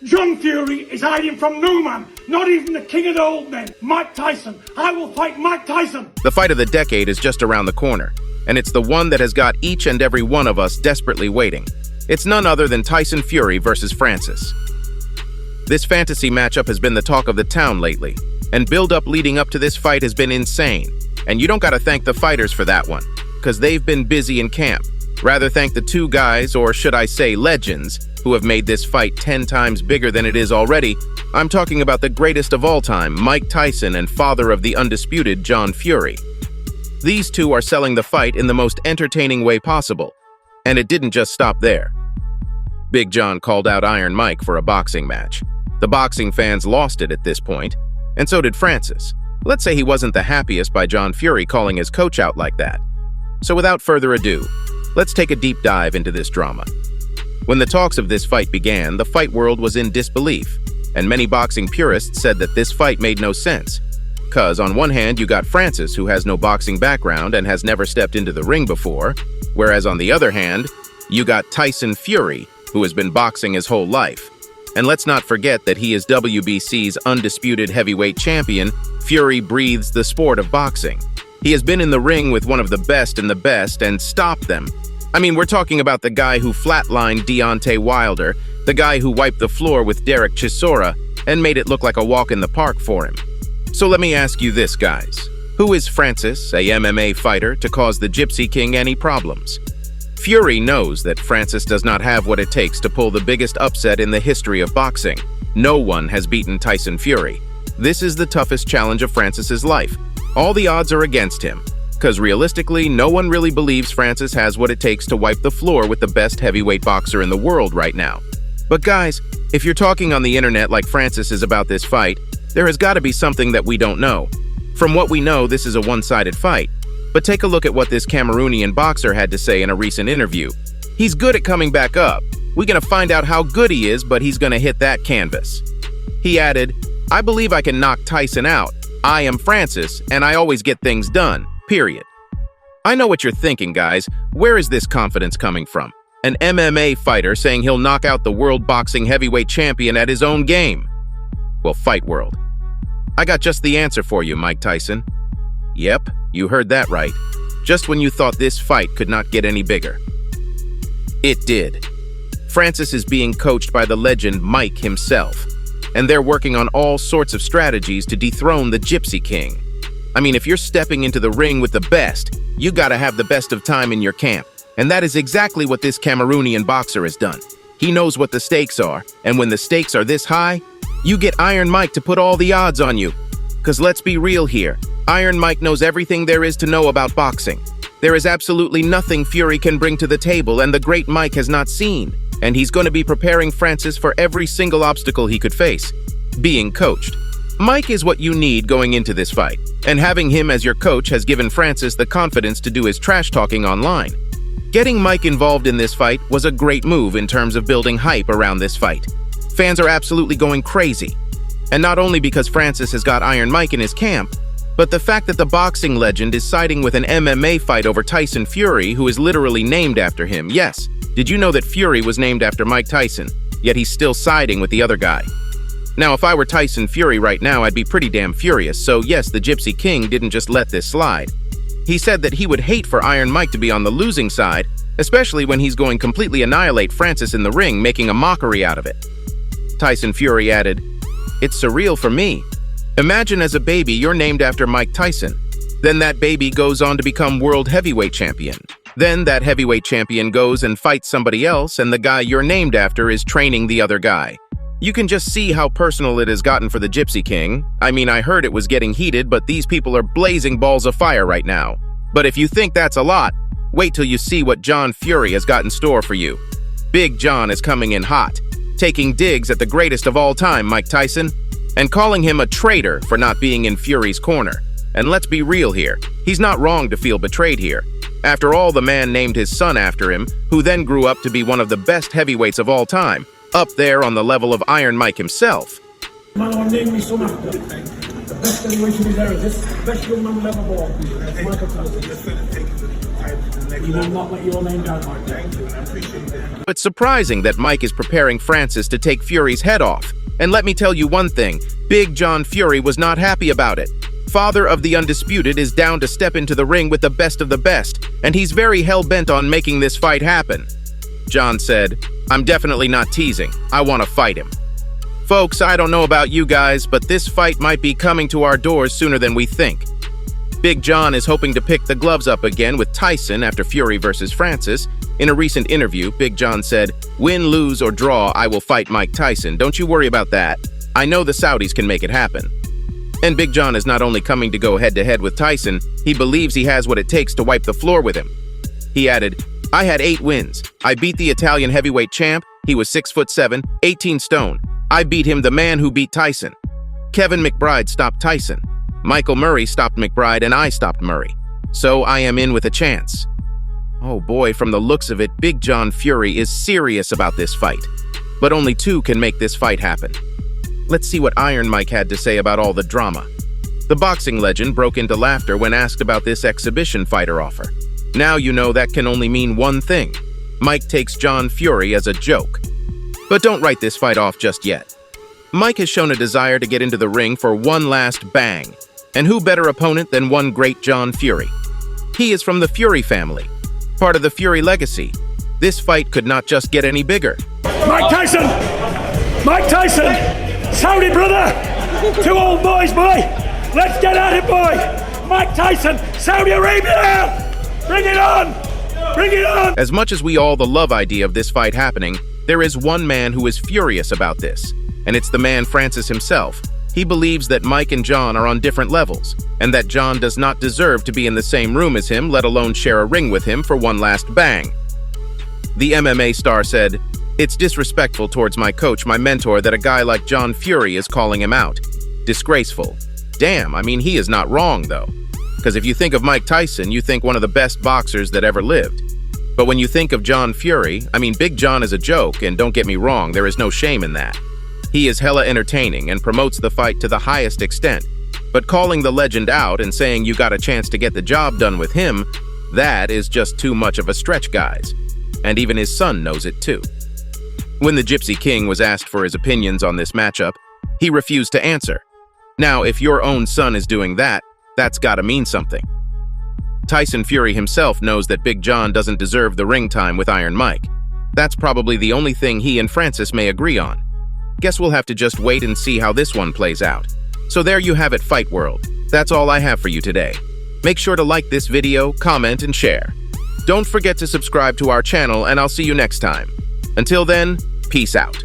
John Fury is hiding from no man, not even the king of the old men, Mike Tyson. I will fight Mike Tyson. The fight of the decade is just around the corner, and it's the one that has got each and every one of us desperately waiting. It's none other than Tyson Fury versus Francis. This fantasy matchup has been the talk of the town lately, and build-up leading up to this fight has been insane. And you don't gotta thank the fighters for that one, because they've been busy in camp. Rather thank the two guys, or should I say legends, who have made this fight 10 times bigger than it is already. I'm talking about the greatest of all time, Mike Tyson, and father of the undisputed John Fury. These two are selling the fight in the most entertaining way possible, and it didn't just stop there. Big John called out Iron Mike for a boxing match. The boxing fans lost it at this point, and so did Francis. Let's say he wasn't the happiest by John Fury calling his coach out like that. So without further ado, let's take a deep dive into this drama. When the talks of this fight began, the fight world was in disbelief, and many boxing purists said that this fight made no sense. Cause on one hand, you got Francis, who has no boxing background and has never stepped into the ring before, whereas on the other hand, you got Tyson Fury, who has been boxing his whole life. And let's not forget that he is WBC's undisputed heavyweight champion. Fury breathes the sport of boxing. He has been in the ring with one of the best in the best and stopped them. I mean, we're talking about the guy who flatlined Deontay Wilder, the guy who wiped the floor with Derek Chisora and made it look like a walk in the park for him. So let me ask you this, guys. Who is Francis, a MMA fighter, to cause the Gypsy King any problems? Fury knows that Francis does not have what it takes to pull the biggest upset in the history of boxing. No one has beaten Tyson Fury. This is the toughest challenge of Francis's life. All the odds are against him, because realistically, no one really believes Francis has what it takes to wipe the floor with the best heavyweight boxer in the world right now. But guys, if you're talking on the internet like Francis is about this fight, there has got to be something that we don't know. From what we know, this is a one-sided fight. But take a look at what this Cameroonian boxer had to say in a recent interview. He's good at coming back up. We're gonna find out how good he is, but he's gonna hit that canvas. He added, "I believe I can knock Tyson out. I am Francis, and I always get things done, period." I know what you're thinking, guys. Where is this confidence coming from? An MMA fighter saying he'll knock out the world boxing heavyweight champion at his own game. Well, Fight World, I got just the answer for you, Mike Tyson. Yep, you heard that right. Just when you thought this fight could not get any bigger. It did. Francis is being coached by the legend Mike himself, and they're working on all sorts of strategies to dethrone the Gypsy King. I mean, if you're stepping into the ring with the best, you gotta have the best of time in your camp, and that is exactly what this Cameroonian boxer has done. He knows what the stakes are, and when the stakes are this high, you get Iron Mike to put all the odds on you. Cause let's be real here, Iron Mike knows everything there is to know about boxing. There is absolutely nothing Fury can bring to the table and the great Mike has not seen, and he's going to be preparing Francis for every single obstacle he could face. Being coached. Mike is what you need going into this fight, and having him as your coach has given Francis the confidence to do his trash talking online. Getting Mike involved in this fight was a great move in terms of building hype around this fight. Fans are absolutely going crazy. And not only because Francis has got Iron Mike in his camp, but the fact that the boxing legend is siding with an MMA fight over Tyson Fury, who is literally named after him. Yes, did you know that Fury was named after Mike Tyson, yet he's still siding with the other guy? Now, if I were Tyson Fury right now, I'd be pretty damn furious, so yes, the Gypsy King didn't just let this slide. He said that he would hate for Iron Mike to be on the losing side, especially when he's going completely annihilate Francis in the ring, making a mockery out of it. Tyson Fury added, "It's surreal for me. Imagine as a baby you're named after Mike Tyson. Then that baby goes on to become world heavyweight champion. Then that heavyweight champion goes and fights somebody else, and the guy you're named after is training the other guy. You can just see how personal it has gotten for the Gypsy King. I mean, I heard it was getting heated, but these people are blazing balls of fire right now. But if you think that's a lot, wait till you see what John Fury has got in store for you. Big John is coming in hot, taking digs at the greatest of all time, Mike Tyson, and calling him a traitor for not being in Fury's corner. And let's be real here, he's not wrong to feel betrayed here. After all, the man named his son after him, who then grew up to be one of the best heavyweights of all time, up there on the level of Iron Mike himself. Man, I named me son after the best heavyweight in his era, this best young man ever born, Michael Tyson. We will not let your name down, Mike. Thank you. I appreciate that. It's surprising that Mike is preparing Francis to take Fury's head off. And let me tell you one thing, Big John Fury was not happy about it. Father of the Undisputed is down to step into the ring with the best of the best, and he's very hell-bent on making this fight happen. John said, "I'm definitely not teasing. I want to fight him." Folks, I don't know about you guys, but this fight might be coming to our doors sooner than we think. Big John is hoping to pick the gloves up again with Tyson after Fury versus Francis. In a recent interview, Big John said, "Win, lose, or draw, I will fight Mike Tyson. Don't you worry about that. I know the Saudis can make it happen." And Big John is not only coming to go head-to-head with Tyson, he believes he has what it takes to wipe the floor with him. He added, "I had 8 wins. I beat the Italian heavyweight champ. He was 6'7", 18 stone. I beat him, the man who beat Tyson. Kevin McBride stopped Tyson. Michael Murray stopped McBride, and I stopped Murray. So I am in with a chance." Oh boy, from the looks of it, Big John Fury is serious about this fight. But only 2 can make this fight happen. Let's see what Iron Mike had to say about all the drama. The boxing legend broke into laughter when asked about this exhibition fighter offer. Now you know that can only mean one thing. Mike takes John Fury as a joke. But don't write this fight off just yet. Mike has shown a desire to get into the ring for one last bang. And who better opponent than one great John Fury? He is from the Fury family, part of the Fury legacy. This fight could not just get any bigger. Mike Tyson! Mike Tyson! Saudi brother! 2 old boys, boy! Let's get at it, boy! Mike Tyson, Saudi Arabia! Bring it on! Bring it on! As much as we all the love idea of this fight happening, there is one man who is furious about this, and it's the man Francis himself. He believes that Mike and John are on different levels, and that John does not deserve to be in the same room as him, let alone share a ring with him for one last bang. The MMA star said, "It's disrespectful towards my coach, my mentor, that a guy like John Fury is calling him out. Disgraceful." Damn, I mean, he is not wrong, though. Because if you think of Mike Tyson, you think one of the best boxers that ever lived. But when you think of John Fury, I mean, Big John is a joke, and don't get me wrong, there is no shame in that. He is hella entertaining and promotes the fight to the highest extent. But calling the legend out and saying you got a chance to get the job done with him, that is just too much of a stretch, guys. And even his son knows it too. When the Gypsy King was asked for his opinions on this matchup, he refused to answer. Now, if your own son is doing that, that's gotta mean something. Tyson Fury himself knows that Big John doesn't deserve the ring time with Iron Mike. That's probably the only thing he and Francis may agree on. Guess we'll have to just wait and see how this one plays out. So there you have it, Fight World. That's all I have for you today. Make sure to like this video, comment, and share. Don't forget to subscribe to our channel, and I'll see you next time. Until then, peace out.